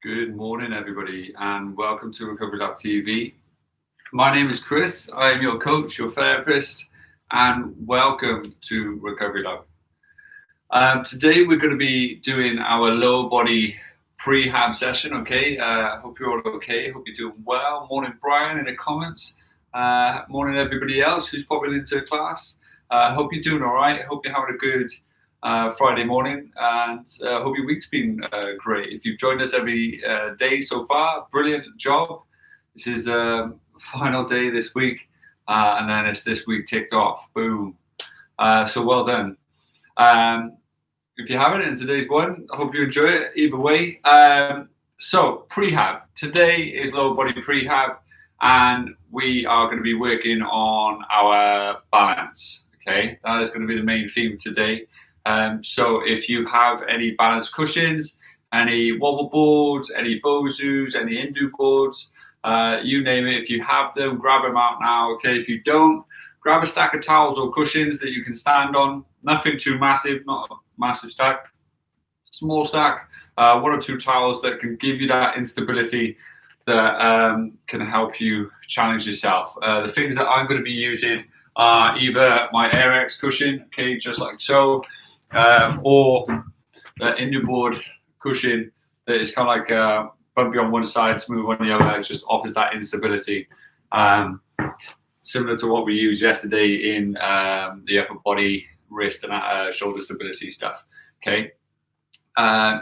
Good morning, everybody, and welcome to Recovery Lab TV. My name is Chris. I am your coach, your therapist, and welcome to Recovery Lab. Today, we're going to be doing our lower body prehab session. Okay, hope you're all okay. Hope you're doing well. Morning, Brian, in the comments. Morning, everybody else who's popping into class. Hope you're doing all right. Hope you're having a good Friday morning, and hope your week's been great. If you've joined us every day so far, brilliant job. This is final day this week, and then it's this week ticked off. Boom. So well done. If you haven't in today's one, I hope you enjoy it either way. So prehab. Today is lower body prehab, and we are going to be working on our balance. Okay, that is going to be the main theme today. So if you have any balance cushions, any wobble boards, any Bozus, any Hindu boards, you name it, if you have them, grab them out now. Okay, if you don't, grab a stack of towels or cushions that you can stand on. Nothing too massive, not a massive stack. Small stack, one or two towels that can give you that instability that can help you challenge yourself. The things that I'm going to be using are either my AirX cushion, okay, just like so, or the Hindu board cushion that is kind of like bumpy on one side, smooth on the other. It just offers that instability, similar to what we used yesterday in the upper body, wrist, and shoulder stability stuff. Okay,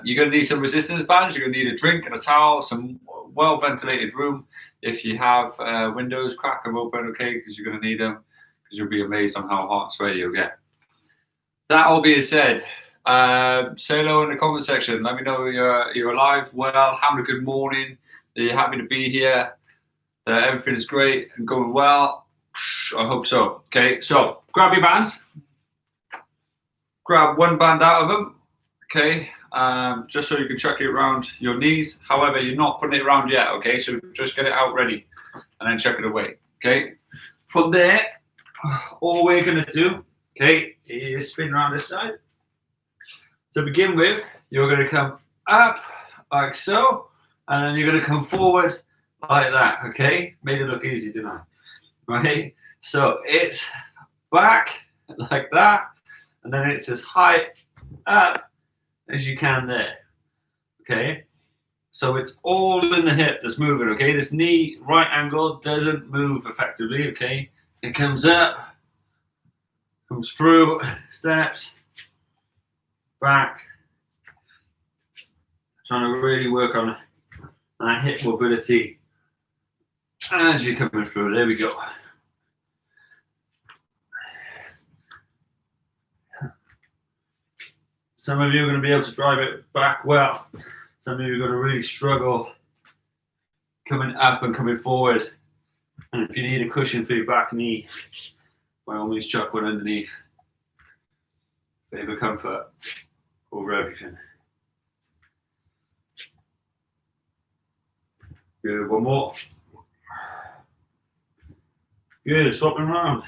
you're going to need some resistance bands. You're going to need a drink and a towel, some well ventilated room. If you have windows, crack them open, okay, because you're going to need them, because you'll be amazed on how hot and sweaty you'll get. That all being said, say hello in the comment section. Let me know you're alive, well, having a good morning, that you're happy to be here, that everything is great and going well. I hope so. Okay, so grab your bands. Grab one band out of them, okay, just so you can chuck it around your knees. However, you're not putting it around yet, okay, so just get it out ready and then chuck it away, okay. From there, all we're going to do, okay, is spin around this side. To begin with, you're going to come up like so, and then you're going to come forward like that, okay? Made it look easy, didn't I? Right? So it's back like that, and then it's as high up as you can there, okay? So it's all in the hip that's moving, okay? This knee right angle doesn't move effectively, okay? It comes up, comes through, steps, back. Trying to really work on that hip mobility as you're coming through. There we go. Some of you are going to be able to drive it back well. Some of you are going to really struggle coming up and coming forward. And if you need a cushion for your back knee, by all means chuck one underneath. Bit of comfort over everything. Good, one more. Good, swapping around.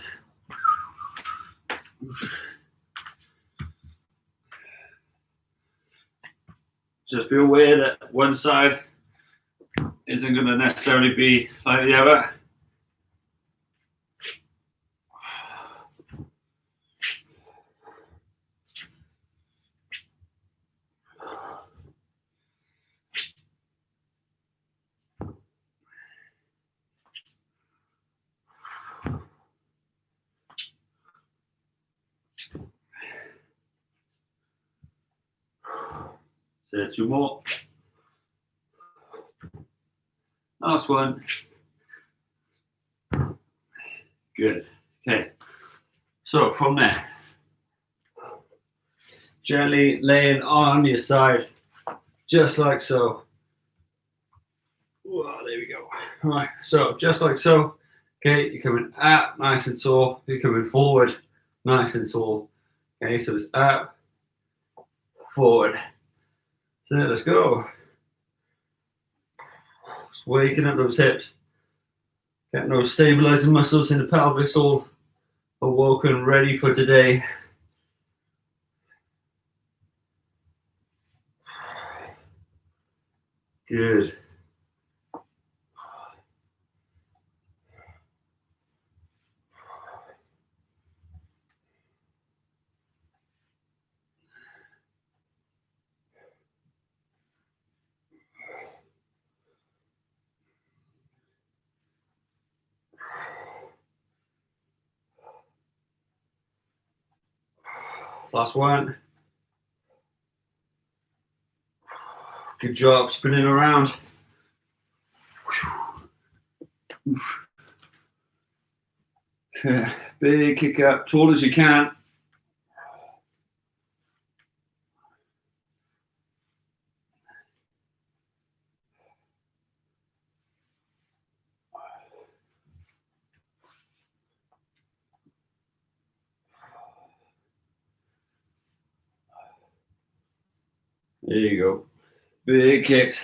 Just be aware that one side isn't going to necessarily be like the other. So 2 more. Last one. Good. Okay. So from there, gently laying on your side, just like so. Whoa, there we go. All right. So just like so. Okay. You're coming up nice and tall. You're coming forward nice and tall. Okay. So it's up, forward. So let's go. Just waking up those hips. Getting those stabilizing muscles in the pelvis all awoken, ready for today. Good. Last one. Good job spinning around. Big kick up, tall as you can. There you go. Big kicks.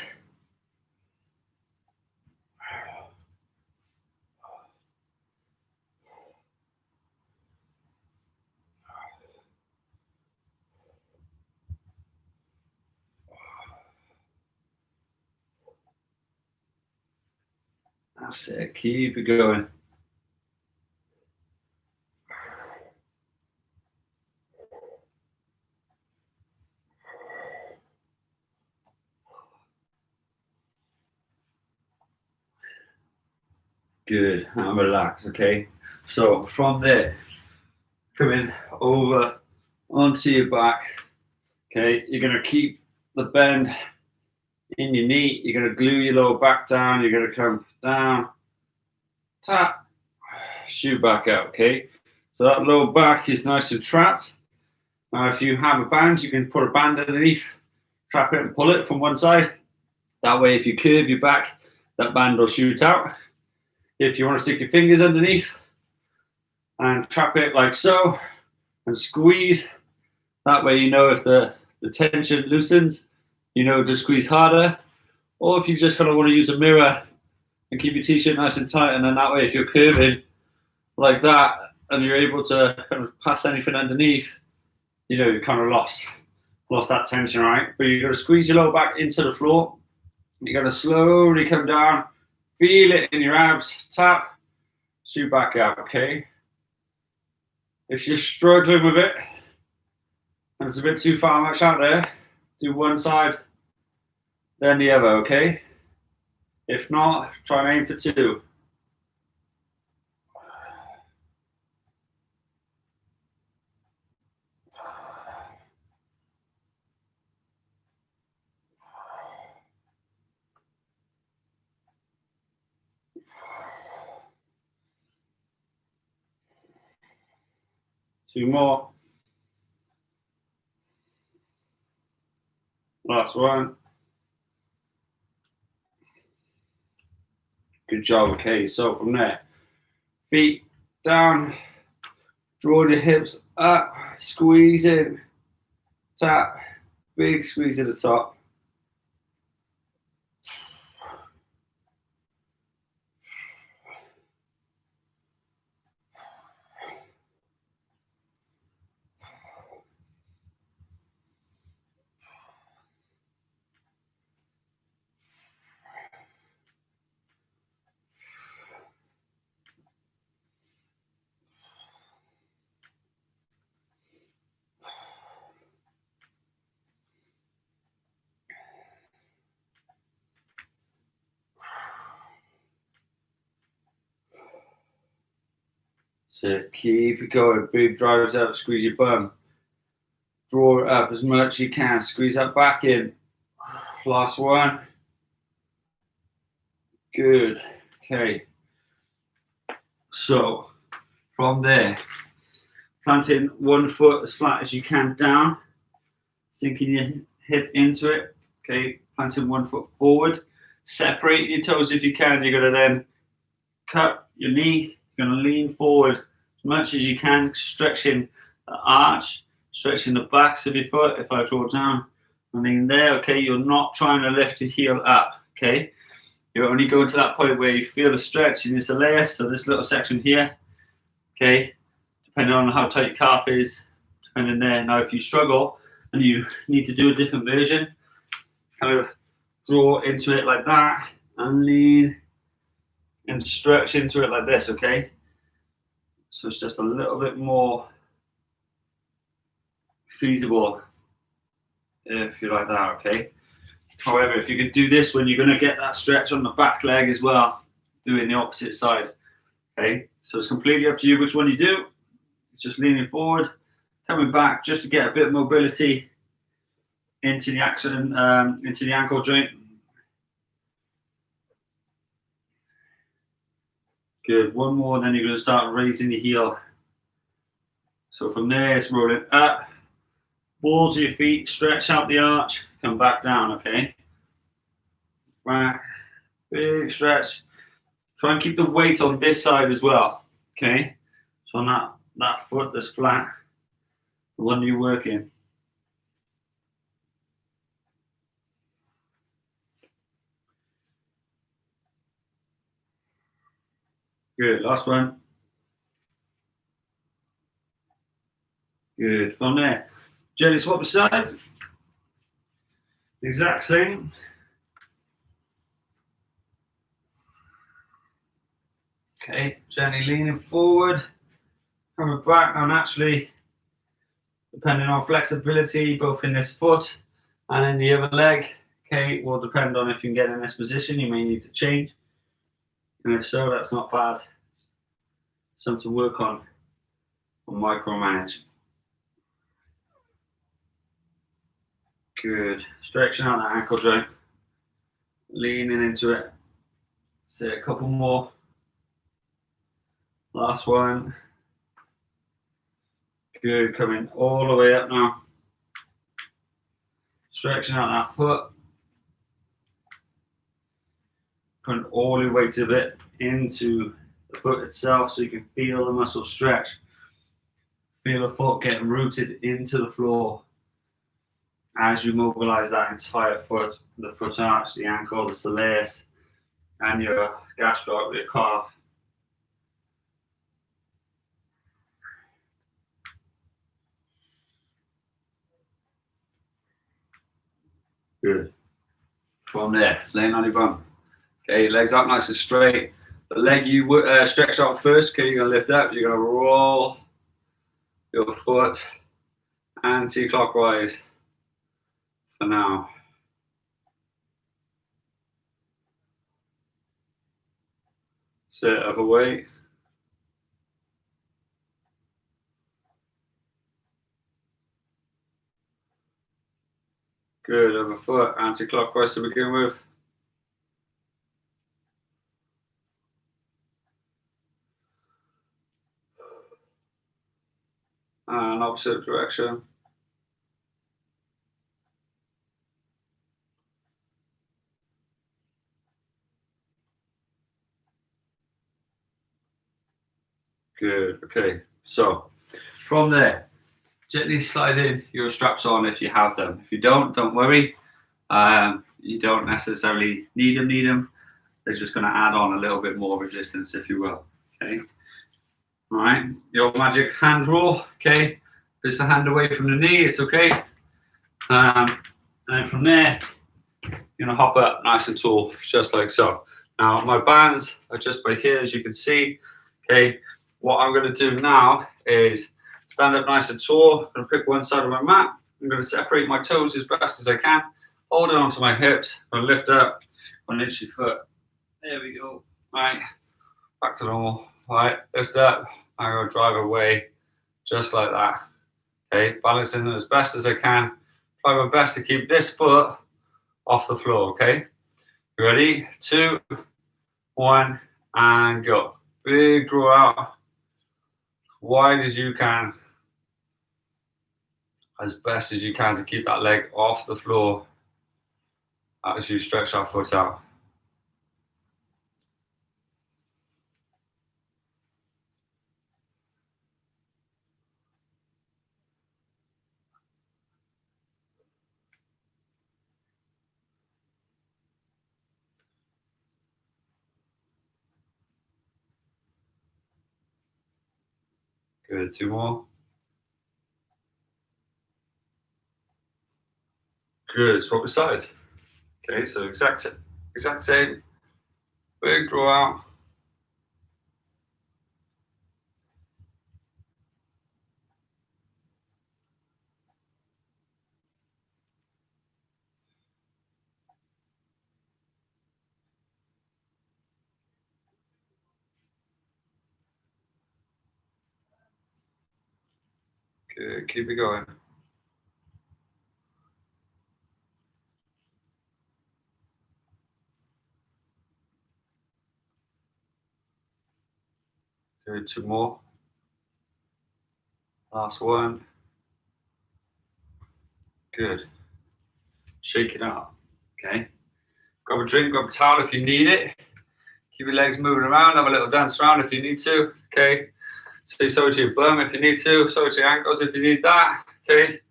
That's it. Keep it going. Good. And relax. Okay. So from there, coming over onto your back. Okay. You're gonna keep the bend in your knee. You're gonna glue your lower back down. You're gonna come down, tap, shoot back out. Okay. So that lower back is nice and trapped. Now, if you have a band, you can put a band underneath, trap it and pull it from one side. That way, if you curve your back, that band will shoot out. If you want to stick your fingers underneath and trap it like so and squeeze, that way you know if the tension loosens, you know to squeeze harder. Or if you just kind of want to use a mirror and keep your t-shirt nice and tight, and then that way if you're curving like that and you're able to kind of pass anything underneath, you know, you kind of lost that tension, right? But you're going to squeeze your lower back into the floor. You're going to slowly come down, feel it in your abs, tap, shoot back out, okay? If you're struggling with it and it's a bit too far much out there, do one side, then the other, okay? If not, try and aim for two. Two more. Last one. Good job. Okay, so from there, feet down, draw the hips up, squeeze in, tap, big squeeze at the top. So keep it going. Big drives up, squeeze your bum. Draw it up as much as you can. Squeeze that back in. Last one. Good. Okay. So from there, planting one foot as flat as you can down, sinking your hip into it. Okay, planting one foot forward. Separate your toes if you can. You're going to then cut your knee. You're going to lean forward as much as you can, stretching the arch, stretching the backs of your foot. If I draw down and lean there, okay, you're not trying to lift your heel up, okay? You're only going to that point where you feel the stretch in your soleus, so this little section here, okay? Depending on how tight your calf is, depending there. Now, if you struggle and you need to do a different version, kind of draw into it like that, and lean and stretch into it like this, okay? So it's just a little bit more feasible if you like that, okay? However, if you could do this when you're going to get that stretch on the back leg as well, doing the opposite side, okay? So it's completely up to you which one you do. Just leaning forward, coming back just to get a bit of mobility into the action, into the ankle joint. Good. One more, then you're going to start raising the heel. So from there, it's rolling up, balls of your feet, stretch out the arch, come back down, okay? Back, big stretch. Try and keep the weight on this side as well, okay? So on that foot that's flat, the one you're working. Good. Last one. Good. From there, gently swap the sides. Exact same. Okay, gently leaning forward, coming back. Now naturally, depending on flexibility, both in this foot and in the other leg, okay, will depend on if you can get in this position. You may need to change. And if so, that's not bad. Something to work on micromanage. Good. Stretching out that ankle joint, leaning into it. Say a couple more. Last one. Good. Coming all the way up now. Stretching out that foot. Putting all your weight of it into the foot itself so you can feel the muscle stretch. Feel the foot get rooted into the floor as you mobilize that entire foot, the foot arch, the ankle, the soleus, and your gastroc, your calf. Good. From there, laying on your bum. Okay, legs up nice and straight. The leg you stretch out first, okay, you're going to lift up, you're going to roll your foot anti-clockwise for now. Sit other way. Good, other foot anti-clockwise to begin with. And opposite direction. Good, okay. So from there, gently slide in your straps on if you have them. If you don't worry. You don't necessarily need them. They're just going to add on a little bit more resistance, if you will. Okay. All right. Your magic hand roll. Okay. Push the hand away from the knee. It's okay. And then from there, you're going to hop up nice and tall, just like so. Now, my bands are just by here, as you can see. Okay. What I'm going to do now is stand up nice and tall. I'm going to pick one side of my mat. I'm going to separate my toes as best as I can. Hold on to my hips. I'm going to lift up on each foot. There we go. All right. Back to normal. All right. Lift up. I'm going to drive away just like that. Okay. Balancing as best as I can. Try my best to keep this foot off the floor. Okay. You ready? 2, 1, and go. Big draw out. Wide as you can. As best as you can to keep that leg off the floor as you stretch that foot out. Good. 2 more. Good. Swap the sides. Okay, so exact same. Big draw out. Good, keep it going. Good, 2 more. Last one. Good. Shake it out. Okay. Grab a drink, grab a towel if you need it. Keep your legs moving around. Have a little dance around if you need to. Okay. Say sorry to your bum if you need to. Sorry to your ankles if you need that. Okay.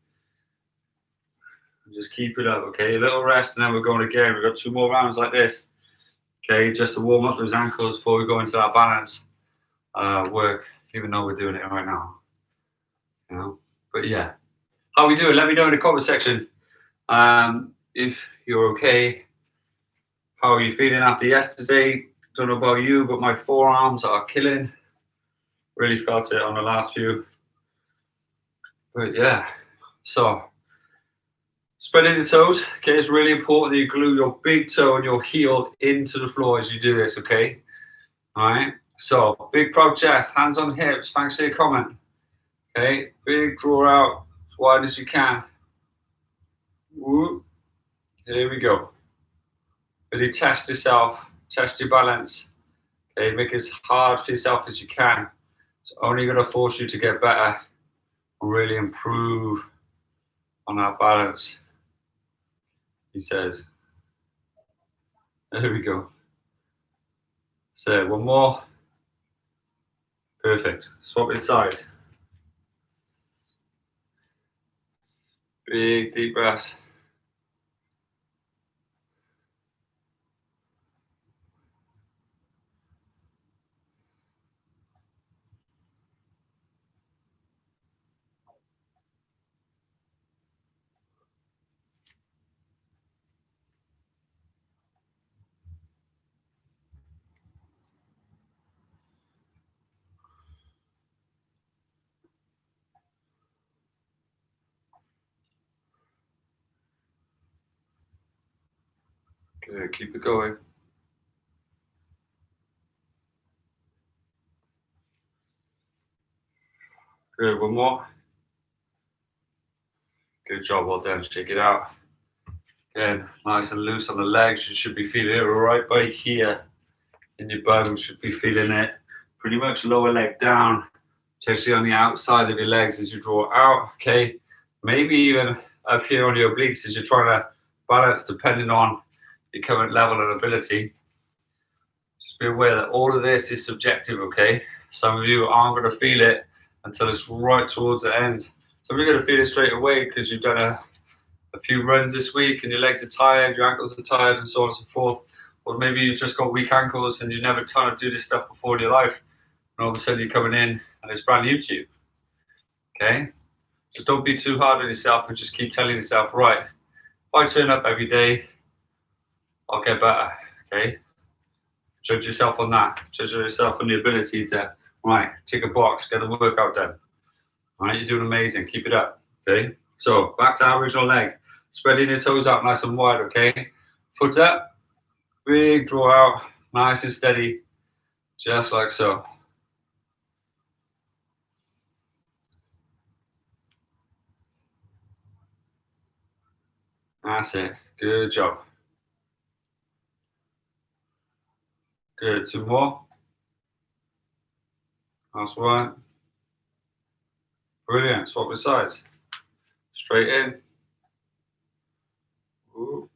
Just keep it up. Okay. A little rest and then we're going again. We've got 2 more rounds like this. Okay. Just to warm up those ankles before we go into that balance work, even though we're doing it right now. You know. But yeah. How we doing? Let me know in the comment section if you're okay. How are you feeling after yesterday? Don't know about you, but my forearms are killing. Really felt it on the last few. But yeah, so spreading the toes. Okay, it's really important that you glue your big toe and your heel into the floor as you do this. Okay, all right. So big proud chest, hands on hips. Thanks for your comment. Okay, big draw out as wide as you can. Woo. Here we go. Really test yourself, test your balance. Okay, make it as hard for yourself as you can. It's only going to force you to get better and really improve on that balance, he says. There we go. So one more. Perfect. Swap it sides. Big deep breaths. Good. Keep it going. Good. One more. Good job. Well done. Shake it out. Again, nice and loose on the legs. You should be feeling it right by here in your bum. You should be feeling it pretty much lower leg down, especially on the outside of your legs as you draw out. Okay. Maybe even up here on your obliques as you're trying to balance depending on your current level and ability. Just be aware that all of this is subjective, okay? Some of you aren't going to feel it until it's right towards the end. Some of you are going to feel it straight away because you've done a few runs this week and your legs are tired, your ankles are tired, and so on and so forth. Or maybe you've just got weak ankles and you've never tried to do this stuff before in your life. And all of a sudden you're coming in and it's brand new to you, okay? Just don't be too hard on yourself and just keep telling yourself, right, if I turn up every day, I'll get better, okay? Judge yourself on that. Judge yourself on the ability to, right, tick a box, get the workout done. All right, you're doing amazing. Keep it up, okay? So back to our original leg. Spreading your toes out nice and wide, okay? Foot up, big draw out, nice and steady, just like so. That's it. Good job. Good. 2 more. Last one. Brilliant. Swap the sides. Straight in. Ooh.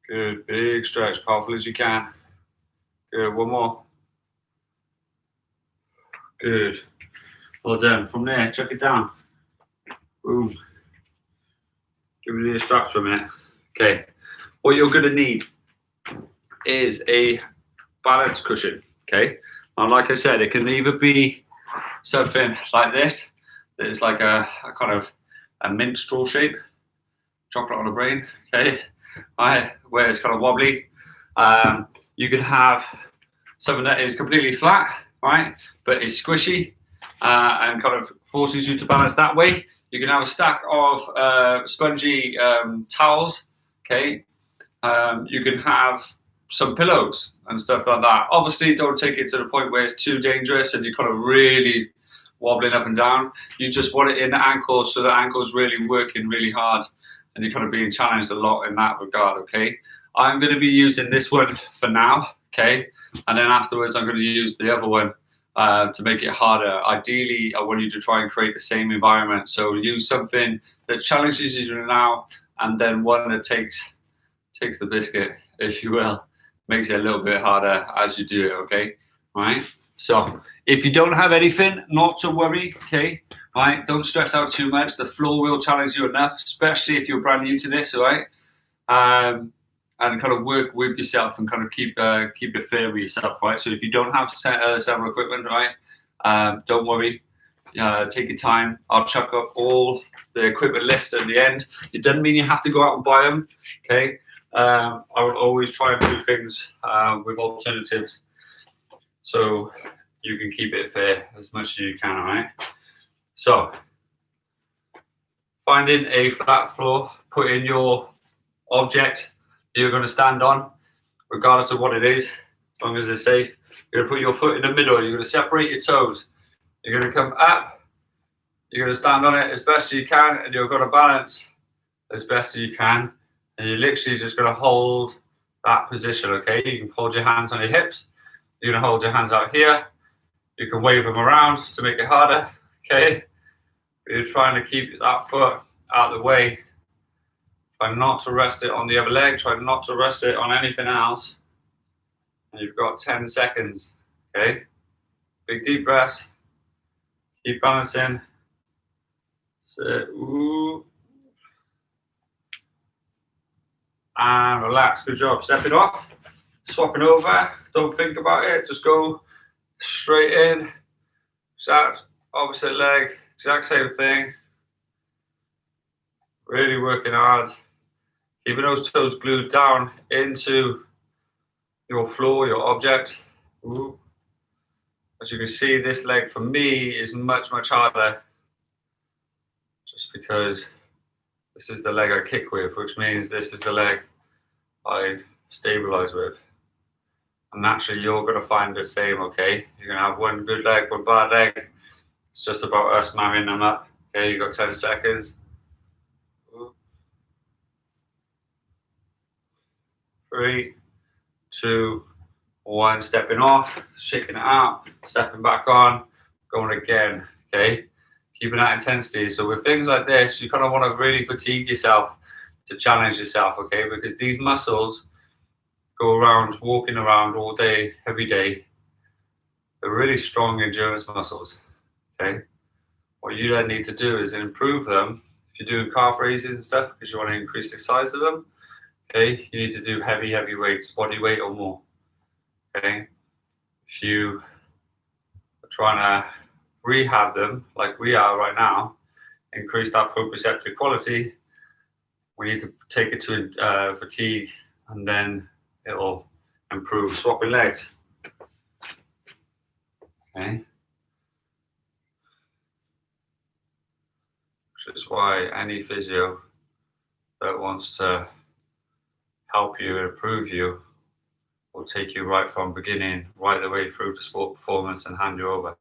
Good. Big stretch. Powerful as you can. Good. One more. Good. Well done. From there, chuck it down. Boom. Give me the straps for a minute. Okay. What you're going to need is a balance cushion. Okay, and like I said, it can either be something like this, that is like a kind of a minstrel shape, chocolate on the brain. Okay, where it's kind of wobbly. You could have something that is completely flat, right, but is squishy and kind of forces you to balance that way. You can have a stack of spongy towels. Okay, you can have some pillows and stuff like that. Obviously, don't take it to the point where it's too dangerous and you're kind of really wobbling up and down. You just want it in the ankle, so the ankle's really working really hard and you're kind of being challenged a lot in that regard. Okay, I'm going to be using this one for now. Okay, and then afterwards I'm going to use the other one to make it harder. Ideally, I want you to try and create the same environment. So use something that challenges you now, and then one that takes the biscuit, if you will, makes it a little bit harder as you do it. Okay, right? So if you don't have anything, not to worry. Okay, right? Don't stress out too much. The floor will challenge you enough, especially if you're brand new to this. All right. And kind of work with yourself and kind of keep it fair with yourself, right? So if you don't have several equipment, right, don't worry. Take your time. I'll chuck up all the equipment lists at the end. It doesn't mean you have to go out and buy them, okay? I will always try and do things with alternatives, so you can keep it fair as much as you can, all right? So, finding a flat floor, put in your object you're going to stand on, regardless of what it is, as long as it's safe. You're going to put your foot in the middle. You're going to separate your toes. You're going to come up. You're going to stand on it as best as you can, and you're going to balance as best as you can. And you're literally just going to hold that position, okay? You can hold your hands on your hips. You're going to hold your hands out here. You can wave them around to make it harder, okay? You're trying to keep that foot out of the way. Try not to rest it on the other leg. Try not to rest it on anything else. And you've got 10 seconds, okay? Big deep breaths. Keep balancing. Sit, ooh. And relax. Good job. Stepping off. Swapping over. Don't think about it. Just go straight in. Exact opposite leg. Exact same thing. Really working hard. Keeping those toes glued down into your floor, your object. Ooh. As you can see, this leg for me is much, much harder, just because this is the leg I kick with, which means this is the leg I stabilize with. And naturally, you're going to find the same, okay? You're going to have one good leg, one bad leg. It's just about us marrying them up. Okay, you've got 10 seconds. 3, 2, 1. Stepping off, shaking it out, stepping back on, going again, okay? Keeping that intensity. So with things like this, you kind of want to really fatigue yourself to challenge yourself, okay? Because these muscles go around, walking around all day, every day. They're really strong endurance muscles, okay? What you then need to do is improve them. If you're doing calf raises and stuff, because you want to increase the size of them, okay, you need to do heavy weights, body weight or more, okay? If you are trying to rehab them, like we are right now, increase that proprioceptive quality, we need to take it to fatigue, and then it'll improve. Swapping legs, okay? Which is why any physio that wants to help you and improve you will take you right from beginning, right the way through to sport performance and hand you over,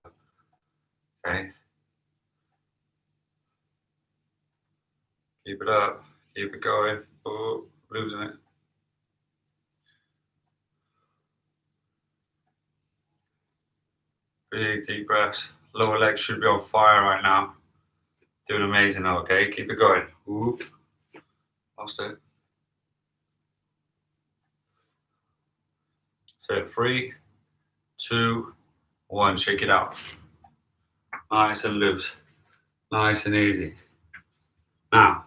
okay? Keep it up, keep it going. Oh, losing it. Big deep breaths. Lower legs should be on fire right now. Doing amazing, okay? Keep it going. Ooh. Lost it. So 3, 2, 1. Shake it out. Nice and loose. Nice and easy. Now,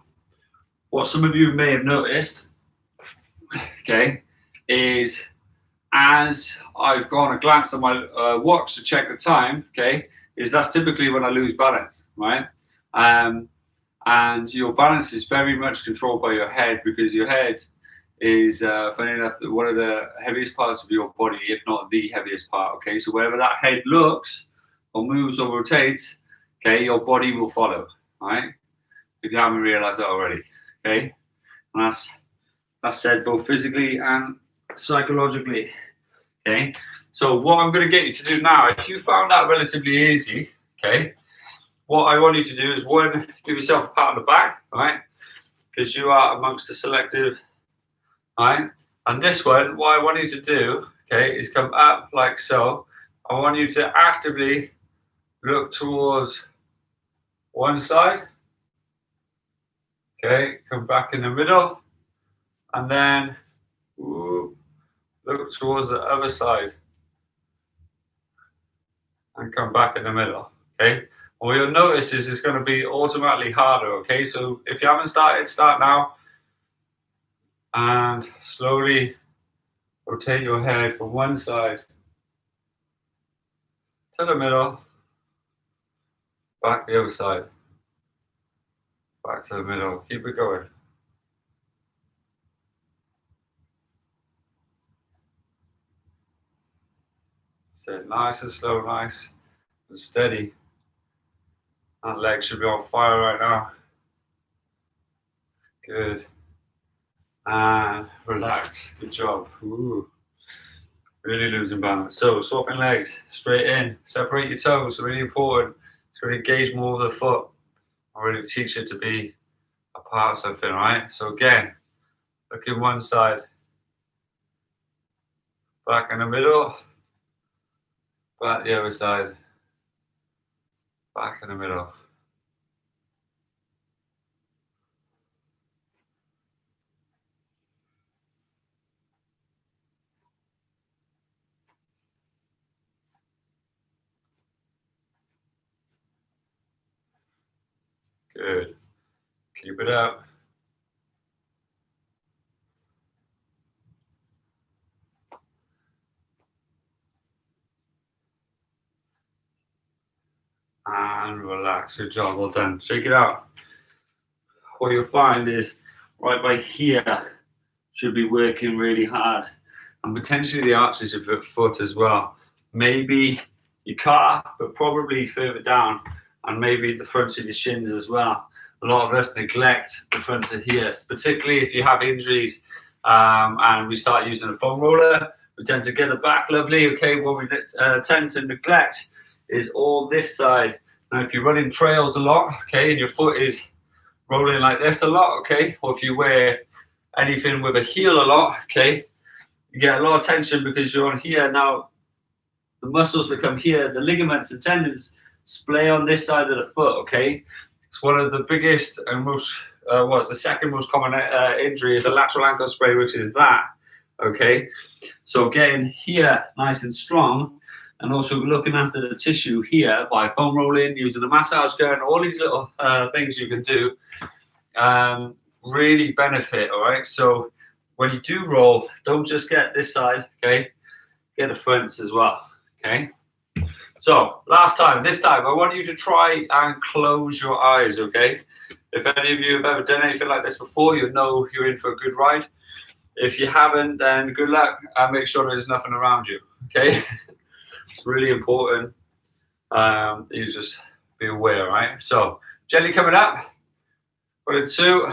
what some of you may have noticed, okay, is as I've gone and glanced at my watch to check the time, okay, is that's typically when I lose balance, right? And your balance is very much controlled by your head, because your head is, funny enough, one of the heaviest parts of your body, if not the heaviest part, okay? So wherever that head looks or moves or rotates, okay, your body will follow, right? If you haven't realized that already, okay? And that's said both physically and psychologically, okay? So what I'm going to get you to do now, if you found that relatively easy, okay, what I want you to do is, one, give yourself a pat on the back, right? Because you are amongst the selective, right? And this one, what I want you to do, okay, is come up like so. I want you to actively look towards one side, okay, come back in the middle, and then look towards the other side and come back in the middle, okay? What you'll notice is it's going to be automatically harder, okay? So if you haven't started, start now, and slowly rotate your head from one side to the middle, back the other side, back to the middle. Keep it going. So nice and slow, nice and steady. That leg should be on fire right now. Good. And relax. Good job. Ooh. Really losing balance. So swapping legs, straight in. Separate your toes, really important. To really engage more of the foot. I really teach it to be a part of something, right? So again, look in one side, back in the middle, back the other side, back in the middle. Good. Keep it up. And relax. Good job. Well done. Shake it out. What you'll find is right by here should be working really hard, and potentially the arches of your foot as well. Maybe your calf, but probably further down, and maybe the fronts of your shins as well. A lot of us neglect the fronts of here, particularly if you have injuries, and we start using a foam roller. We tend to get the back lovely. Okay, what we tend to neglect is all this side. Now, if you're running trails a lot, okay, and your foot is rolling like this a lot, okay, or if you wear anything with a heel a lot, okay, you get a lot of tension because you're on here. Now, the muscles that come here, the ligaments and tendons, splay on this side of the foot, okay? It's one of the biggest and most, what's the second most common injury is a lateral ankle sprain, which is that, okay? So getting here nice and strong, and also looking after the tissue here by foam rolling, using a massage gun, all these little things you can do, really benefit, all right? So when you do roll, don't just get this side, okay? Get the fronts as well, okay? So this time, I want you to try and close your eyes, okay? If any of you have ever done anything like this before, you know you're in for a good ride. If you haven't, then good luck, and make sure there's nothing around you, okay? It's really important you just be aware, right? So gently coming up, put it 2,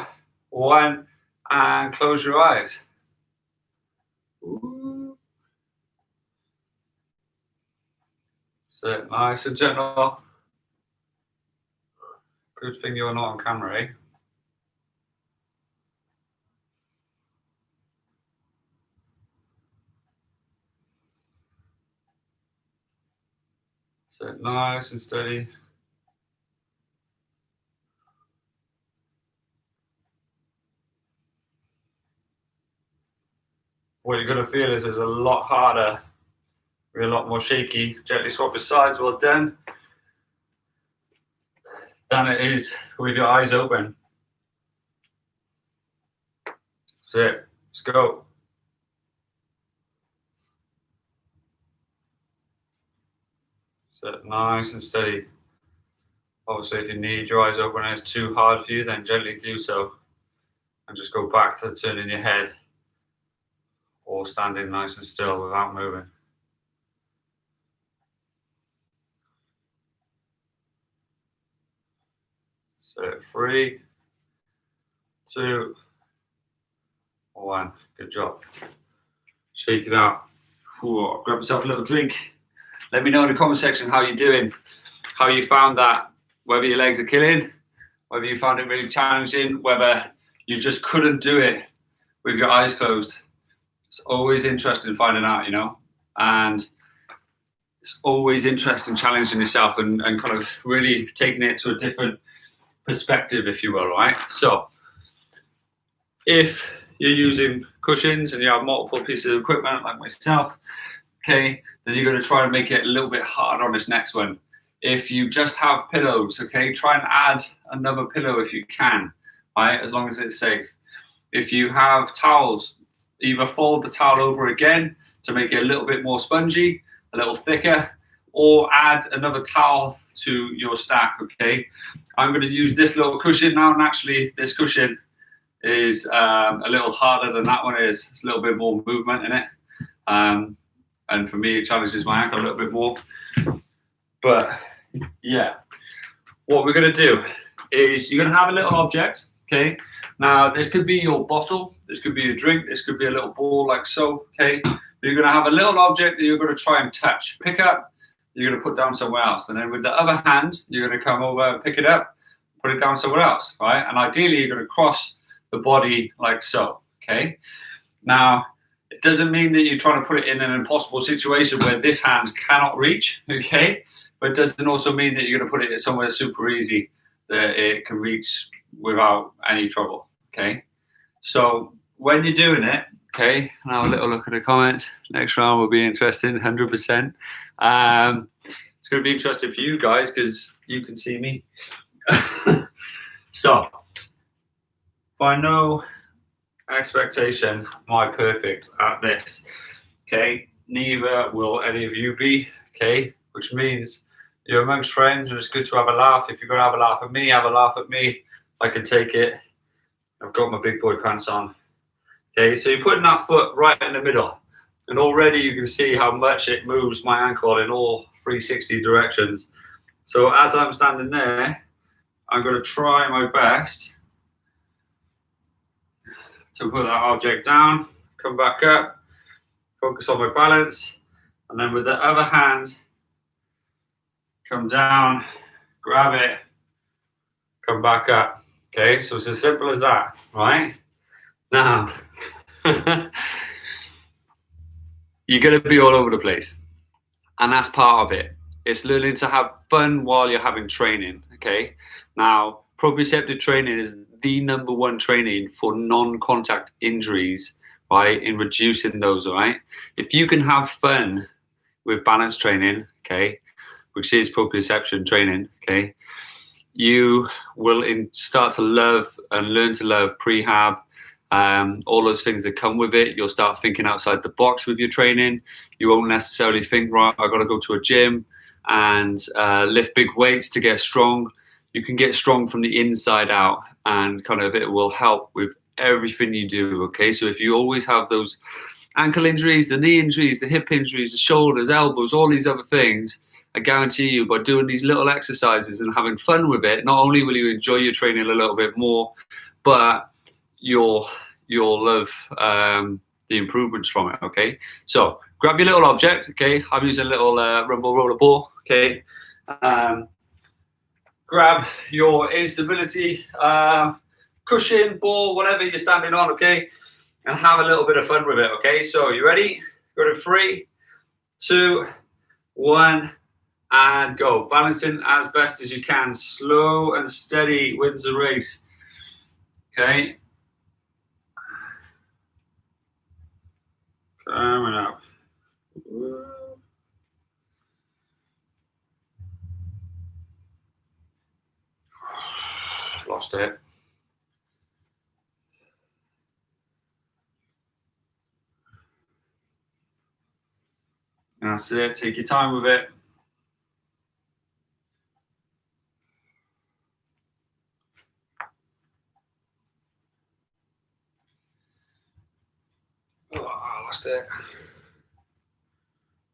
1, and close your eyes. Ooh. So nice and gentle. Good thing you're not on camera, eh? So nice and steady. What you're going to feel is it's a lot harder, a lot more shaky. Gently swap the sides, well done, than it is with your eyes open. That's it. Let's go. Sit nice and steady. Obviously, if your knee dries up when it's too hard for you, then gently do so. And just go back to turning your head or standing nice and still without moving. So 3, 2, 1. Good job. Shake it out. Ooh, grab yourself a little drink. Let me know in the comment section how you're doing, how you found that, whether your legs are killing, whether you found it really challenging, whether you just couldn't do it with your eyes closed. It's always interesting finding out, you know, and it's always interesting challenging yourself and kind of really taking it to a different perspective, if you will, right? So if you're using cushions and you have multiple pieces of equipment like myself, okay, then you're going to try and make it a little bit harder on this next one. If you just have pillows, okay, try and add another pillow if you can, right, as long as it's safe. If you have towels, either fold the towel over again to make it a little bit more spongy, a little thicker, or add another towel to your stack, okay? I'm going to use this little cushion now, and actually this cushion is a little harder than that one is. It's a little bit more movement in it. And for me, it challenges my ankle a little bit more. But yeah, what we're going to do is you're going to have a little object, okay? Now, this could be your bottle, this could be a drink, this could be a little ball like so, okay? But you're going to have a little object that you're going to try and touch, pick up, you're going to put down somewhere else. And then with the other hand, you're going to come over, pick it up, put it down somewhere else, right? And ideally, you're going to cross the body like so, okay? Now, it doesn't mean that you're trying to put it in an impossible situation where this hand cannot reach, okay? But it doesn't also mean that you're going to put it somewhere super easy that it can reach without any trouble, okay? So when you're doing it, okay, now a little look at the comments. Next round will be interesting, 100%. It's going to be interesting for you guys because you can see me. So, by no expectation am I perfect at this, okay? Neither will any of you be, okay? Which means you're amongst friends and it's good to have a laugh. If you're going to have a laugh at me, have a laugh at me. I can take it. I've got my big boy pants on. Okay, so you're putting that foot right in the middle. And already you can see how much it moves my ankle in all 360 directions. So as I'm standing there, I'm going to try my best to put that object down, come back up, focus on my balance, and then with the other hand, come down, grab it, come back up. Okay, so it's as simple as that, right? Now, you're going to be all over the place, and that's part of it. It's learning to have fun while you're having training, okay? Now, proprioceptive training is the #1 training for non-contact injuries, right? In reducing those, all right? If you can have fun with balance training, okay, which is proprioception training, okay, you will start to love and learn to love prehab, all those things that come with it. You'll start thinking outside the box with your training. You won't necessarily think, right, I've got to go to a gym and lift big weights to get strong. You can get strong from the inside out, and kind of it will help with everything you do, okay? So if you always have those ankle injuries, the knee injuries, the hip injuries, the shoulders, elbows, all these other things, I guarantee you by doing these little exercises and having fun with it, not only will you enjoy your training a little bit more, but you'll love the improvements from it, okay? So grab your little object, okay? I'm using a little rumble roller ball, okay? Grab your instability cushion, ball, whatever you're standing on, okay? And have a little bit of fun with it, okay? So you ready? Go to 3, 2, 1, and go. Balancing as best as you can. Slow and steady wins the race, okay? Coming up. Lost it. That's it. Take your time with it. Lost it.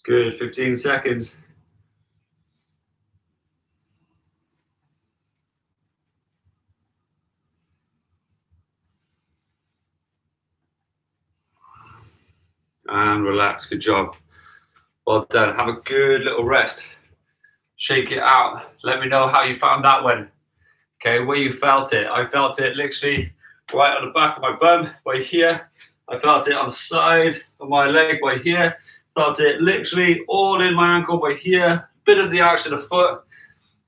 Good, 15 seconds. And relax, good job. Well done, have a good little rest. Shake it out. Let me know how you found that one. Okay, where you felt it. I felt it literally right on the back of my bum, right here. I felt it on the side of my leg, right here. Felt it literally all in my ankle, right here. Bit of the arch of the foot.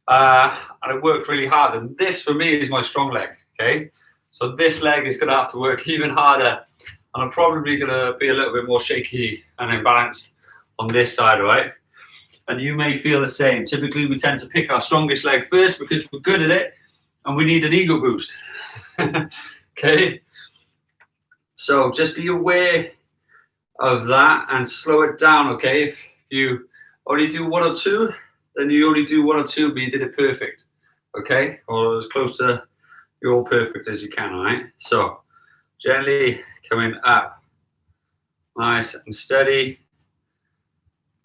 And it worked really hard. And this for me is my strong leg, okay? So this leg is gonna have to work even harder. And I'm probably gonna be a little bit more shaky and imbalanced on this side, right? And you may feel the same. Typically, we tend to pick our strongest leg first because we're good at it and we need an ego boost. Okay? So just be aware of that and slow it down, okay? If you only do one or two, then you only do one or two, but you did it perfect, okay? Or as close to your perfect as you can, all right? So gently coming up, nice and steady.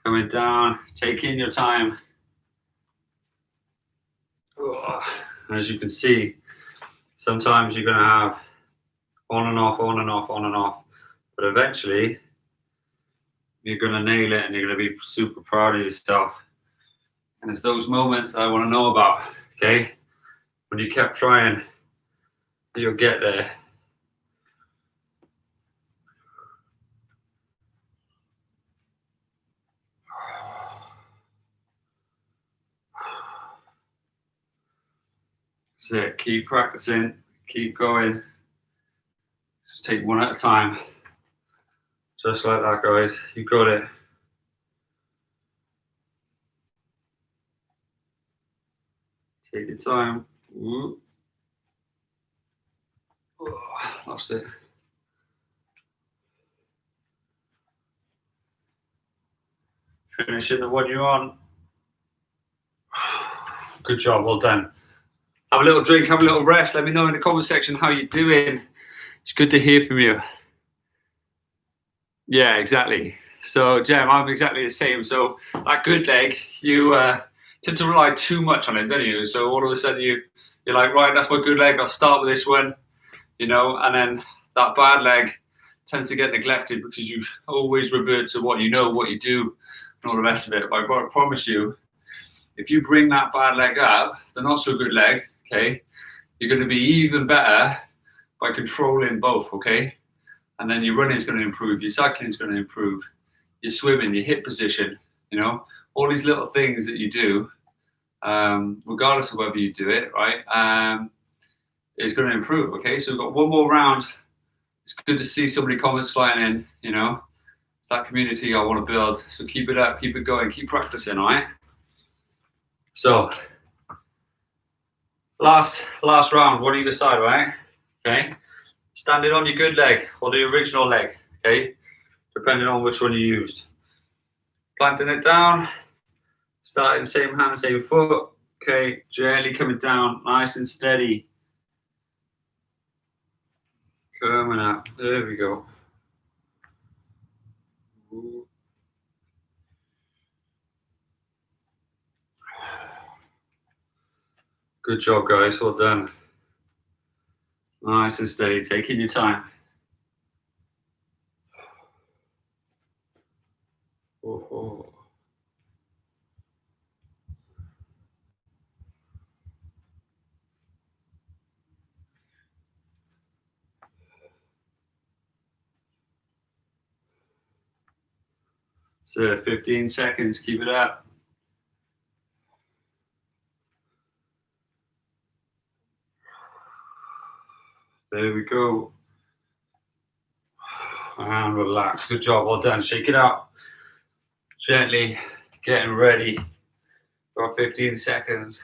Coming down, taking your time. As you can see, sometimes you're going to have on and off, on and off, on and off. But eventually, you're going to nail it and you're going to be super proud of yourself. And it's those moments that I want to know about, okay? When you kept trying, you'll get there. That's it. Keep practicing. Keep going. Just take one at a time. Just like that, guys. You got it. Take your time. Ooh. Oh, lost it. Finishing the one you're on. Good job. Well done. Have a little drink, have a little rest. Let me know in the comment section how you're doing. It's good to hear from you. Yeah, exactly. So, Jem, I'm exactly the same. So, that good leg, you tend to rely too much on it, don't you? So, all of a sudden, you're like, right, that's my good leg. I'll start with this one, you know, and then that bad leg tends to get neglected because you always revert to what you know, what you do, and all the rest of it. But I promise you, if you bring that bad leg up, the not so good leg, okay, you're going to be even better by controlling both, okay? And then your running is going to improve, your cycling is going to improve, your swimming, your hip position, you know, all these little things that you do, regardless of whether you do it, right, is going to improve, okay? So we've got one more round. It's good to see so many comments flying in, you know. It's that community I want to build. So keep it up, keep it going, keep practicing, all right? So, last round, what do you decide, right? Okay, standing on your good leg or the original leg, okay, depending on which one you used. Planting it down, starting same hand, same foot, okay, gently coming down, nice and steady. Coming up, there we go. Good job, guys, well done. Nice and steady, taking your time. Oh. So 15 seconds, keep it up. There we go. And relax, good job, well done. Shake it out. Gently getting ready. Got 15 seconds.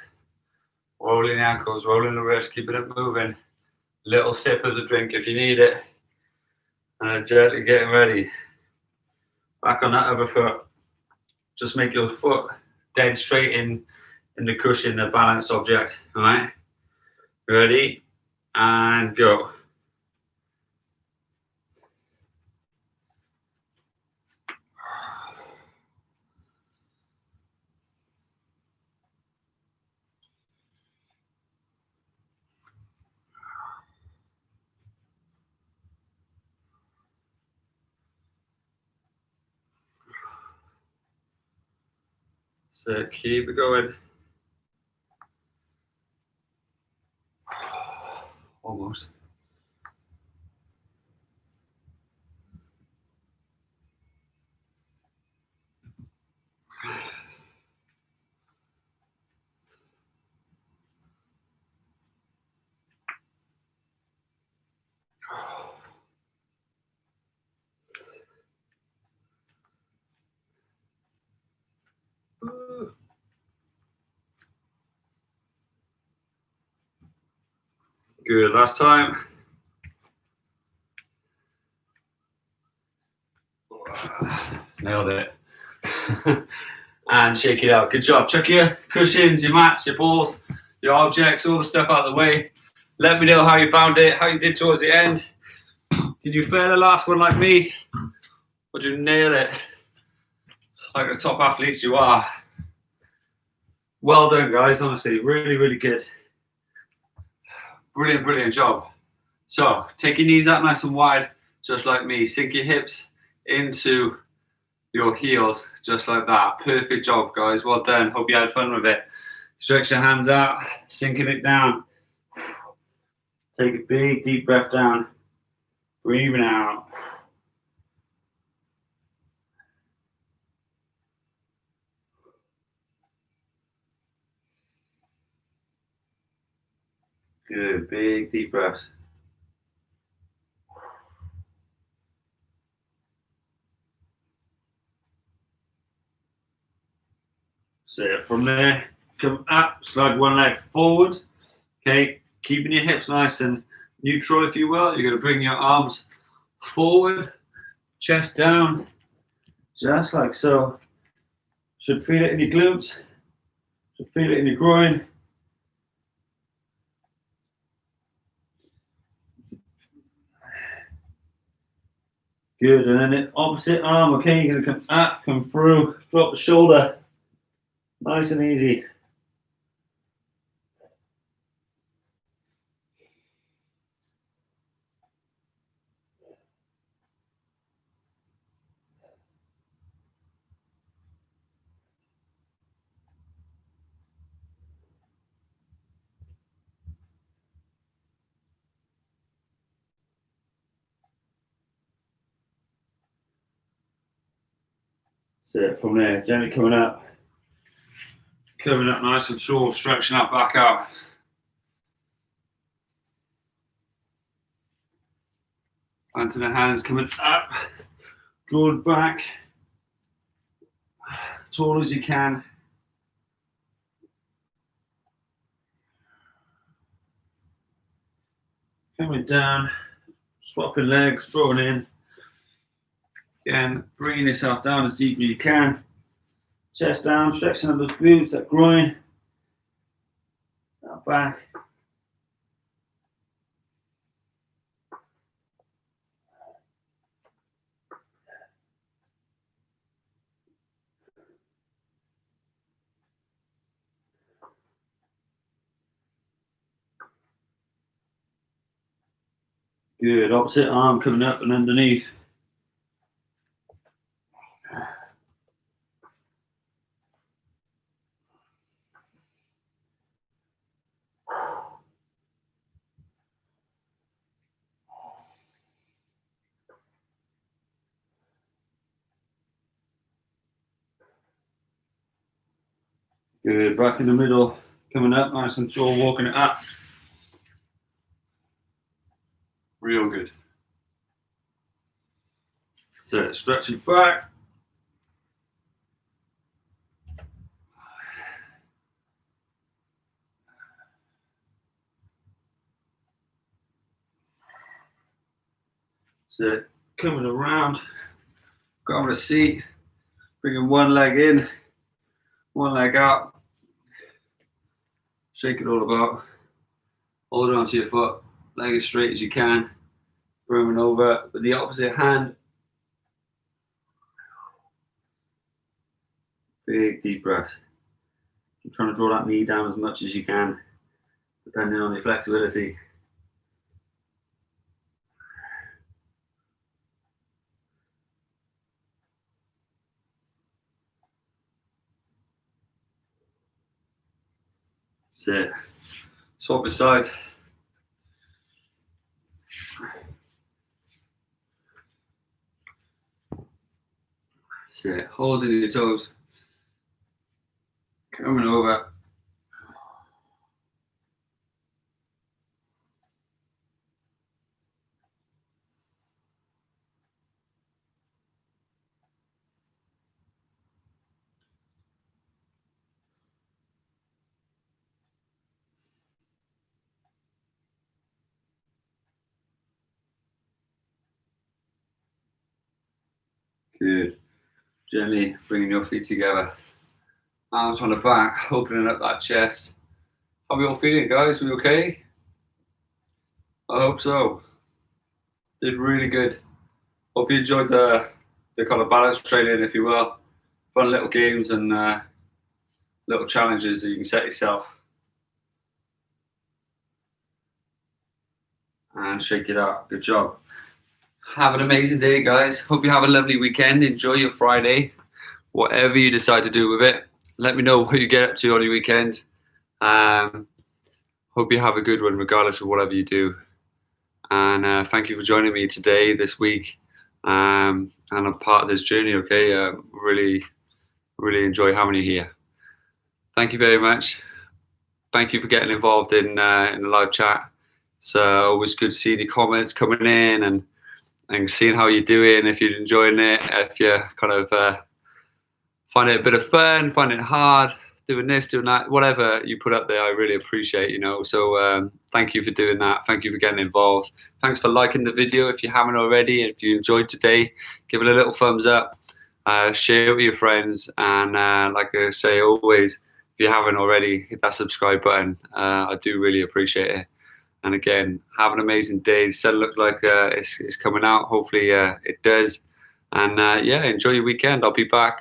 Rolling the ankles, rolling the wrist, keeping it moving. Little sip of the drink if you need it. And gently getting ready. Back on that other foot. Just make your foot dead straight in the cushion, the balance object. All right. Ready? And go. So keep it going. Almost. Good, last time. Nailed it. And shake it out. Good job. Chuck your cushions, your mats, your balls, your objects, all the stuff out of the way. Let me know how you found it, how you did towards the end. Did you fail the last one like me? Or did you nail it like the top athletes you are? Well done, guys. Honestly, really, really good. Brilliant, brilliant job. So take your knees out nice and wide, just like me. Sink your hips into your heels, just like that. Perfect job, guys. Well done. Hope you had fun with it. Stretch your hands out, sinking it down. Take a big, deep breath down. Breathing out. Good, big, deep breaths. So from there, come up, slide one leg forward. Okay, keeping your hips nice and neutral, if you will. You're going to bring your arms forward, chest down, just like so. Should feel it in your glutes, should feel it in your groin. Good, and then the opposite arm, okay, you're going to come up, come through, drop the shoulder. Nice and easy. So from there, gently coming up nice and tall, stretching that back out. Planting the hands, coming up, drawn back, tall as you can. Coming down, swapping legs, drawing in. Again, bringing yourself down as deep as you can. Chest down, stretching up those glutes, that groin, that back. Good, opposite arm coming up and underneath. Good, back in the middle, coming up nice and tall, walking it up. Real good. So stretching back. So coming around, grabbing a seat, bringing one leg in, one leg out. Shake it all about. Hold on to your foot, leg as straight as you can. Bringing over with the opposite hand. Big deep breath. Keep trying to draw that knee down as much as you can, depending on your flexibility. That's it. Swap the sides. That's it. Holding your toes. Coming over. Good. Gently bringing your feet together. Arms on the back, opening up that chest. How are we all feeling, guys? We okay? I hope so. Did really good. Hope you enjoyed the kind of balance training, if you will. Fun little games and little challenges that you can set yourself. And shake it out. Good job. Have an amazing day, guys. Hope you have a lovely weekend. Enjoy your Friday. Whatever you decide to do with it, let me know what you get up to on your weekend. Hope you have a good one, regardless of whatever you do. And thank you for joining me today, this week, and I'm part of this journey. Okay, really enjoy having you here. Thank you very much. Thank you for getting involved in the live chat. It's always good to see the comments coming in and seeing how you're doing. If you're enjoying it, if you're kind of find it a bit of fun, find it hard, doing this, doing that, whatever you put up there, I really appreciate, So thank you for doing that. Thank you for getting involved. Thanks for liking the video if you haven't already. If you enjoyed today, give it a little thumbs up, share it with your friends. And like I say always, if you haven't already, hit that subscribe button. I do really appreciate it. And again, have an amazing day. The sun looks like it's coming out. Hopefully it does. And yeah, enjoy your weekend. I'll be back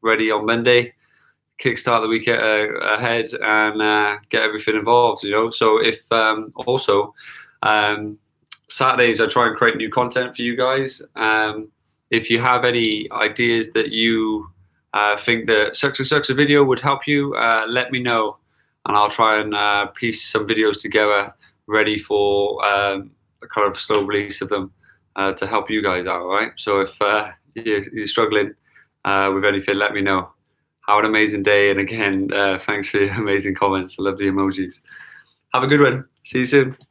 ready on Monday. Kickstart the week ahead and get everything involved, So if also Saturdays I try and create new content for you guys. If you have any ideas that you think that such and such a video would help you, let me know, and I'll try and piece some videos together ready for a kind of slow release of them to help you guys out. All right. So if you're struggling with anything, let me know. Have an amazing day. And again, thanks for your amazing comments. I love the emojis. Have a good one. See you soon.